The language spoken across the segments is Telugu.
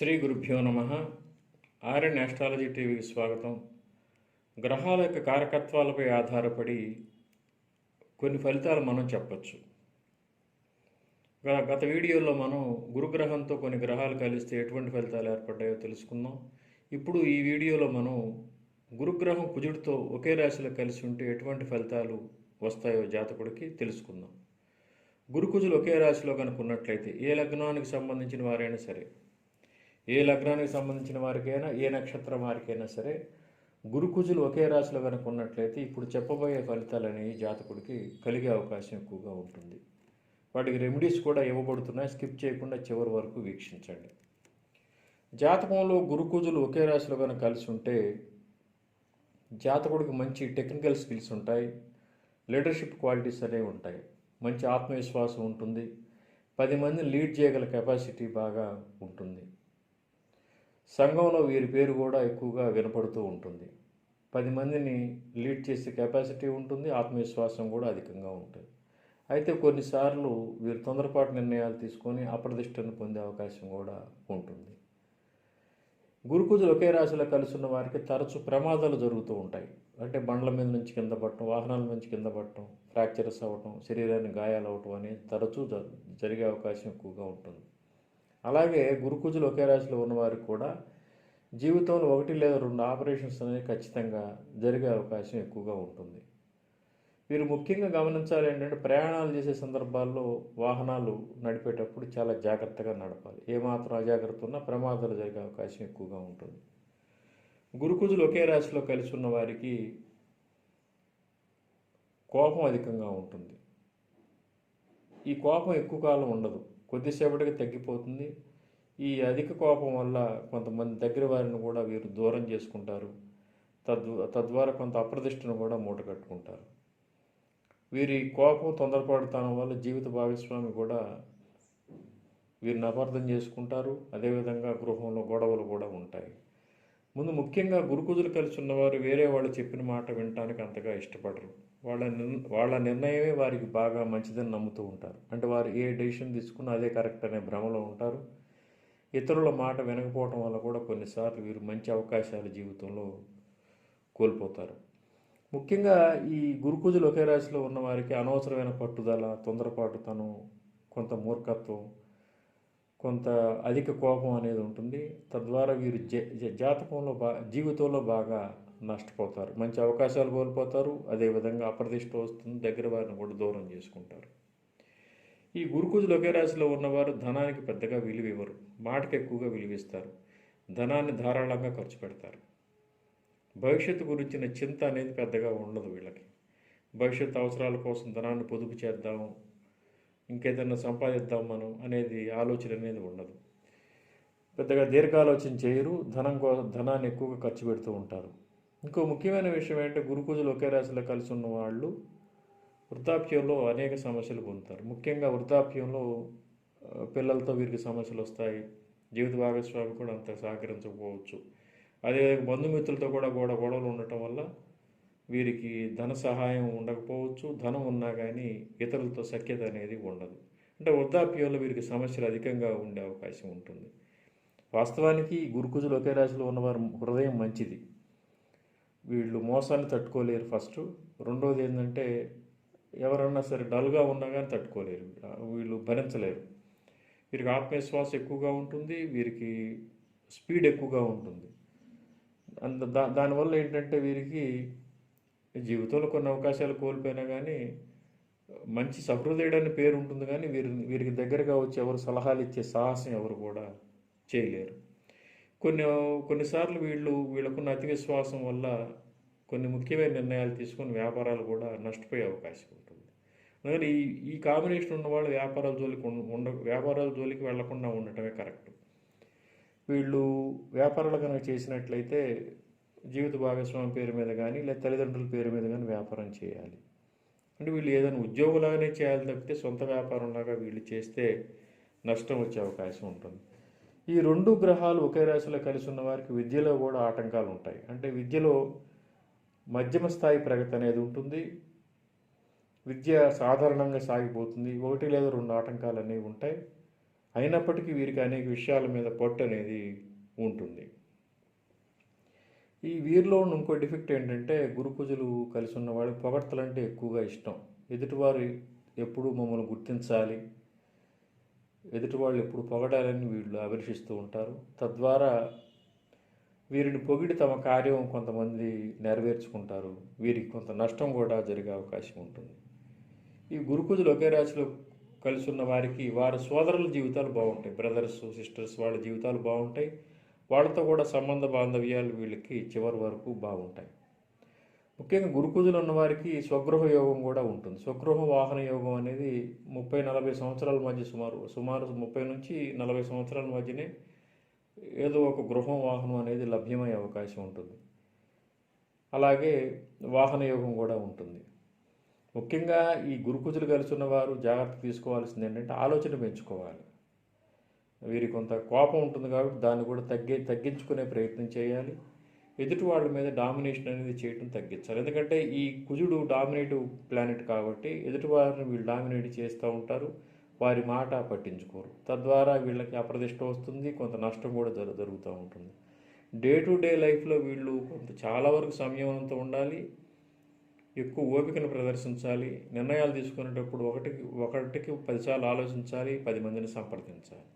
శ్రీ గురుభ్యో నమ. ఆర్యన్ ఆస్ట్రాలజీ టీవీకి స్వాగతం. గ్రహాల యొక్క కారకత్వాలపై ఆధారపడి కొన్ని ఫలితాలు మనం చెప్పచ్చు. గత వీడియోలో మనం గురుగ్రహంతో కొన్ని గ్రహాలు కలిస్తే ఎటువంటి ఫలితాలు ఏర్పడ్డాయో తెలుసుకుందాం. ఇప్పుడు ఈ వీడియోలో మనం గురుగ్రహం కుజుడితో ఒకే రాశిలో కలిసి ఉంటే ఎటువంటి ఫలితాలు వస్తాయో జాతకుడికి తెలుసుకుందాం. గురుకుజులు ఒకే రాశిలో కనుక ఉన్నట్లయితే ఏ లగ్నానికి సంబంధించిన వారైనా సరే, ఏ లగ్నానికి సంబంధించిన వారికైనా, ఏ నక్షత్రం వారికైనా సరే, గురుకుజులు ఒకే రాశిలో కనుక ఉన్నట్లయితే ఇప్పుడు చెప్పబోయే ఫలితాలు అనేవి జాతకుడికి కలిగే అవకాశం ఎక్కువగా ఉంటుంది. వాటికి రెమెడీస్ కూడా ఇవ్వబడుతున్నాయి. స్కిప్ చేయకుండా చివరి వరకు వీక్షించండి. జాతకంలో గురుకుజులు ఒకే రాశిలో కనుక కలిసి ఉంటే జాతకుడికి మంచి టెక్నికల్ స్కిల్స్ ఉంటాయి, లీడర్షిప్ క్వాలిటీస్ అనేవి ఉంటాయి, మంచి ఆత్మవిశ్వాసం ఉంటుంది, 10 మందిని లీడ్ చేయగల కెపాసిటీ బాగా ఉంటుంది. సంఘంలో వీరి పేరు కూడా ఎక్కువగా వినపడుతూ ఉంటుంది. 10 మందిని లీడ్ చేసే కెపాసిటీ ఉంటుంది, ఆత్మవిశ్వాసం కూడా అధికంగా ఉంటుంది. అయితే కొన్నిసార్లు వీరు తొందరపాటు నిర్ణయాలు తీసుకొని అప్రదిష్టను పొందే అవకాశం కూడా ఉంటుంది. గురుకుజులు ఒకే రాశిలో కలిసి ఉన్న వారికి తరచు ప్రమాదాలు జరుగుతూ ఉంటాయి. అంటే బండ్ల మీద నుంచి కింద పడటం, వాహనాల నుంచి కింద పడటం, ఫ్రాక్చర్స్ అవ్వటం, శరీరాన్ని గాయాలు అవ్వటం అనేది తరచూ జరిగే అవకాశం ఎక్కువగా ఉంటుంది. అలాగే గురుకుజులు ఒకే రాశిలో ఉన్నవారికి కూడా జీవితంలో 1 లేదా 2 ఆపరేషన్స్ అనేవి ఖచ్చితంగా జరిగే అవకాశం ఎక్కువగా ఉంటుంది. వీరు ముఖ్యంగా గమనించాలి ఏంటంటే, ప్రయాణాలు చేసే సందర్భాల్లో వాహనాలు నడిపేటప్పుడు చాలా జాగ్రత్తగా నడపాలి. ఏమాత్రం అజాగ్రత్త ఉన్నా ప్రమాదాలు జరిగే అవకాశం ఎక్కువగా ఉంటుంది. గురుకుజులు ఒకే రాశిలో కలిసి ఉన్న వారికి కోపం అధికంగా ఉంటుంది. ఈ కోపం ఎక్కువ కాలం ఉండదు, కొద్దిసేపటికి తగ్గిపోతుంది. ఈ అధిక కోపం వల్ల కొంతమంది దగ్గర వారిని కూడా వీరు దూరం చేసుకుంటారు. తద్వారా కొంత అప్రదిష్టను కూడా మూటగట్టుకుంటారు. వీరి కోపం, తొందరపడతానం వల్ల జీవిత భాగస్వామి కూడా వీరిని అపార్థం చేసుకుంటారు. అదేవిధంగా గృహంలో గొడవలు కూడా ఉంటాయి. ముఖ్యంగా గురుకుజులు కలిసి ఉన్నవారు వేరే వాళ్ళు చెప్పిన మాట వినటానికి అంతగా ఇష్టపడరు. వాళ్ళ నిర్ణయమే వారికి బాగా మంచిదని నమ్ముతూ ఉంటారు. అంటే వారు ఏ డెసిషన్ తీసుకున్నా అదే కరెక్ట్ అనే భ్రమలో ఉంటారు. ఇతరుల మాట వినకపోవటం వల్ల కూడా కొన్నిసార్లు వీరు మంచి అవకాశాలు జీవితంలో కోల్పోతారు. ముఖ్యంగా ఈ గురుకుజులు ఒకే రాశిలో ఉన్న వారికి అనవసరమైన పట్టుదల, తొందరపాటుతనం, కొంత మూర్ఖత్వం, కొంత అధిక కోపం అనేది ఉంటుంది. తద్వారా వీరు జాతకంలో జీవితంలో బాగా నష్టపోతారు, మంచి అవకాశాలు కోల్పోతారు. అదేవిధంగా అప్రదిష్ట వస్తుంది, దగ్గర వారిని కూడా దూరం చేసుకుంటారు. ఈ గురుకుజులు ఒకే రాశిలో ఉన్నవారు ధనానికి పెద్దగా విలువ ఇవ్వరు, మాటకు ఎక్కువగా విలువిస్తారు, ధనాన్ని ధారాళంగా ఖర్చు పెడతారు. భవిష్యత్తు గురించిన చింత అనేది పెద్దగా ఉండదు వీళ్ళకి. భవిష్యత్తు అవసరాల కోసం ధనాన్ని పొదుపు చేద్దాం, ఇంకేదన్నా సంపాదిద్దాం మనం అనేది ఆలోచన అనేది ఉండదు. పెద్దగా దీర్ఘాలోచన చేయరు, ధనాన్ని ఎక్కువగా ఖర్చు పెడుతూ ఉంటారు. ఇంకో ముఖ్యమైన విషయం ఏంటంటే, గురుకుజులు ఒకే రాశిలో కలిసి ఉన్న వాళ్ళు వృద్ధాప్యంలో అనేక సమస్యలు పొందుతారు. ముఖ్యంగా వృద్ధాప్యంలో పిల్లలతో వీరికి సమస్యలు వస్తాయి. జీవిత భాగస్వామి కూడా అంత సహకరించకపోవచ్చు. అదేవిధంగా బంధుమిత్రులతో కూడా గొడవలు ఉండటం వల్ల వీరికి ధన సహాయం ఉండకపోవచ్చు. ధనం ఉన్నా కానీ ఇతరులతో సఖ్యత అనేది ఉండదు. అంటే వృద్ధాప్యంలో వీరికి సమస్యలు అధికంగా ఉండే అవకాశం ఉంటుంది. వాస్తవానికి గురుకుజులు ఒకే రాశిలో ఉన్నవారు హృదయం మంచిది. వీళ్ళు మోసాన్ని తట్టుకోలేరు ఫస్ట్. రెండవది ఏంటంటే, ఎవరన్నా సరే డల్గా ఉన్నా కానీ తట్టుకోలేరు, వీళ్ళు భరించలేరు. వీరికి ఆత్మవిశ్వాసం ఎక్కువగా ఉంటుంది, వీరికి స్పీడ్ ఎక్కువగా ఉంటుంది. దానివల్ల ఏంటంటే వీరికి జీవితంలో కొన్ని అవకాశాలు కోల్పోయినా కానీ మంచి సహృదయుడని పేరు ఉంటుంది, కానీ వీరికి దగ్గరగా వచ్చి ఎవరు సలహాలు ఇచ్చే సాహసం ఎవరు కూడా చేయలేరు. కొన్నిసార్లు వీళ్ళకున్న అతి విశ్వాసం వల్ల కొన్ని ముఖ్యమైన నిర్ణయాలు తీసుకొని వ్యాపారాలు కూడా నష్టపోయే అవకాశం ఉంటుంది. అందుకని ఈ కాంబినేషన్ ఉన్నవాళ్ళు వ్యాపారాల జోలికి వెళ్లకుండా ఉండటమే కరెక్ట్. వీళ్ళు వ్యాపారాలు కనుక చేసినట్లయితే జీవిత భాగస్వామి పేరు మీద కానీ లేదా తల్లిదండ్రుల పేరు మీద కానీ వ్యాపారం చేయాలి. అంటే వీళ్ళు ఏదైనా ఉద్యోగులాగానే చేయాలి తప్పితే సొంత వ్యాపారంలాగా వీళ్ళు చేస్తే నష్టం వచ్చే అవకాశం ఉంటుంది. ఈ 2 గ్రహాలు ఒకే రాశిలో కలిసి ఉన్న వారికి విద్యలో కూడా ఆటంకాలు ఉంటాయి. అంటే విద్యలో మధ్యమ స్థాయి ప్రగతి అనేది ఉంటుంది. విద్య సాధారణంగా సాగిపోతుంది. 1 లేదా 2 ఆటంకాలు అనేవి ఉంటాయి. అయినప్పటికీ వీరికి అనేక విషయాల మీద పట్టు అనేది ఉంటుంది. ఈ వీరిలో ఉన్న ఇంకో డిఫెక్ట్ ఏంటంటే గురుకుజులు కలిసి ఉన్న వాళ్ళకి పొగడ్తలంటే ఎక్కువగా ఇష్టం. ఎదుటివారు ఎప్పుడూ మమ్మల్ని గుర్తించాలి, ఎదుటివాళ్ళు ఎప్పుడు పొగడాలని వీళ్ళు అభిలషిస్తూ ఉంటారు. తద్వారా వీరిని పొగిడి తమ కార్యం కొంతమంది నెరవేర్చుకుంటారు. వీరికి కొంత నష్టం కూడా జరిగే అవకాశం ఉంటుంది. ఈ గురుకుజులు ఒకే రాశిలో కలిసి ఉన్న వారికి వారి సోదరుల జీవితాలు బాగుంటాయి. బ్రదర్స్, సిస్టర్స్ వాళ్ళ జీవితాలు బాగుంటాయి. వాళ్ళతో కూడా సంబంధ బాంధవ్యాలు వీళ్ళకి చివరి వరకు బాగుంటాయి. ముఖ్యంగా గురుకుజులు ఉన్న వారికి స్వగృహ యోగం కూడా ఉంటుంది. స్వగృహ వాహన యోగం అనేది 30-40 సంవత్సరాల మధ్య సుమారు 30 నుంచి 40 సంవత్సరాల మధ్యనే ఏదో ఒక గృహం వాహనం అనేది లభ్యమయ్యే అవకాశం ఉంటుంది. అలాగే వాహన యోగం కూడా ఉంటుంది. ముఖ్యంగా ఈ గురుకుజులు కలిసి ఉన్నవారు జాగ్రత్త తీసుకోవాల్సింది ఏంటంటే ఆలోచన పెంచుకోవాలి. వీరికి కొంత కోపం ఉంటుంది కాబట్టి దాన్ని కూడా తగ్గించుకునే ప్రయత్నం చేయాలి. ఎదుటి వాళ్ళ మీద డామినేషన్ అనేది చేయడం తగ్గించాలి. ఎందుకంటే ఈ కుజుడు డామినేటివ్ ప్లానెట్ కాబట్టి ఎదుటి వారిని వీళ్ళు డామినేట్ చేస్తూ ఉంటారు. వారి మాట పట్టించుకోరు. తద్వారా వీళ్ళకి అప్రదిష్ట వస్తుంది, కొంత నష్టం కూడా జరుగుతూ ఉంటుంది. డే టు డే లైఫ్లో వీళ్ళు కొంత చాలా వరకు సంయమనంతో ఉండాలి, ఎక్కువ ఓపికను ప్రదర్శించాలి. నిర్ణయాలు తీసుకునేటప్పుడు ఒకటికి 10 సార్లు ఆలోచించాలి, 10 మందిని సంప్రదించాలి.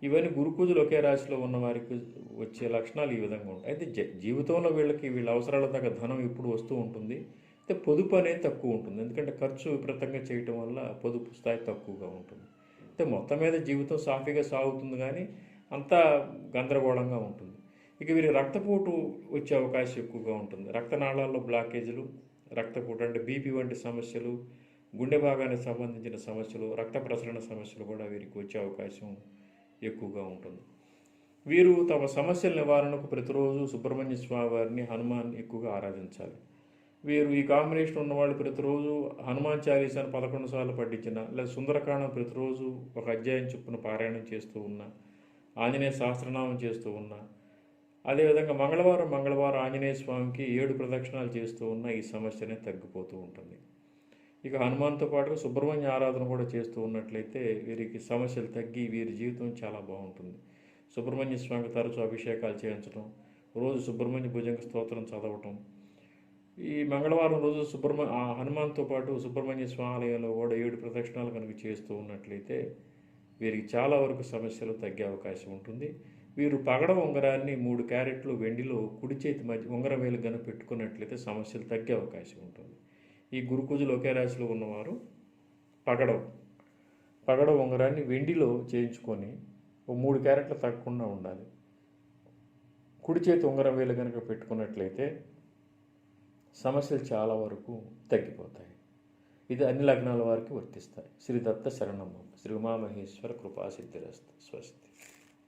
ఇవన్నీ గురుకుజులు ఒకే రాశిలో ఉన్న వారికి వచ్చే లక్షణాలు ఈ విధంగా ఉంటాయి. అయితే జీవితంలో వీళ్ళ అవసరాల తగ్గ ధనం ఇప్పుడు వస్తూ ఉంటుంది. అయితే పొదుపు అనేది తక్కువ ఉంటుంది. ఎందుకంటే ఖర్చు విపరీతంగా చేయటం వల్ల పొదుపు స్థాయి తక్కువగా ఉంటుంది. అయితే మొత్తం మీద జీవితం సాఫీగా సాగుతుంది, కానీ అంతా గందరగోళంగా ఉంటుంది. ఇక వీరి రక్తపోటు వచ్చే అవకాశం ఎక్కువగా ఉంటుంది. రక్తనాళాల్లో బ్లాకేజీలు, రక్తపోటు అంటే బీపీ వంటి సమస్యలు, గుండె భాగానికి సంబంధించిన సమస్యలు, రక్త ప్రసరణ సమస్యలు కూడా వీరికి వచ్చే అవకాశం ఎక్కువగా ఉంటుంది. వీరు తమ సమస్యల నివారణకు ప్రతిరోజు సుబ్రహ్మణ్య స్వామి వారిని, హనుమాన్ ఎక్కువగా ఆరాధించాలి. వీరు ఈ కాంబినేషన్ ఉన్నవాళ్ళు ప్రతిరోజు హనుమాన్ చాలీసాను 11 సార్లు పఠించిన, లేదా సుందరకాండం ప్రతిరోజు ఒక అధ్యాయం చొప్పున పారాయణం చేస్తూ ఉన్నా, ఆంజనేయ సహస్రనామం చేస్తూ ఉన్నా, అదేవిధంగా మంగళవారం ఆంజనేయ స్వామికి 7 ప్రదక్షిణాలు చేస్తూ ఉన్న ఈ సమస్య అనేది తగ్గిపోతూ ఉంటుంది. ఇక హనుమాన్తో పాటుగా సుబ్రహ్మణ్య ఆరాధన కూడా చేస్తూ ఉన్నట్లయితే వీరికి సమస్యలు తగ్గి వీరి జీవితం చాలా బాగుంటుంది. సుబ్రహ్మణ్య స్వామికి తరచూ అభిషేకాలు చేయించడం, రోజు సుబ్రహ్మణ్య భుజంగ స్తోత్రం చదవటం, ఈ మంగళవారం రోజు హనుమాన్తో పాటు సుబ్రహ్మణ్య స్వామి ఆలయంలో కూడా 7 ప్రదక్షిణాలు కనుక చేస్తూ ఉన్నట్లయితే వీరికి చాలా వరకు సమస్యలు తగ్గే అవకాశం ఉంటుంది. వీరు పగడం ఉంగరాన్ని 3 క్యారెట్లు వెండిలో కుడి చేతి మధ్య ఉంగరం వేలు కనుక పెట్టుకున్నట్లయితే సమస్యలు తగ్గే అవకాశం ఉంటుంది. ఈ గురుకుజులు ఒకే రాశిలో ఉన్నవారు పగడ ఉంగరాన్ని వెండిలో చేయించుకొని 3 క్యారెట్లు తగ్గకుండా ఉండాలి. కుడి చేతి ఉంగరం వేలు కనుక పెట్టుకున్నట్లయితే సమస్యలు చాలా వరకు తగ్గిపోతాయి. ఇది అన్ని లగ్నాల వారికి వర్తిస్తాయి. శ్రీ దత్త శరణం. శ్రీ ఉమామహేశ్వర కృపాసిద్ధిరస్తు. స్వస్తి.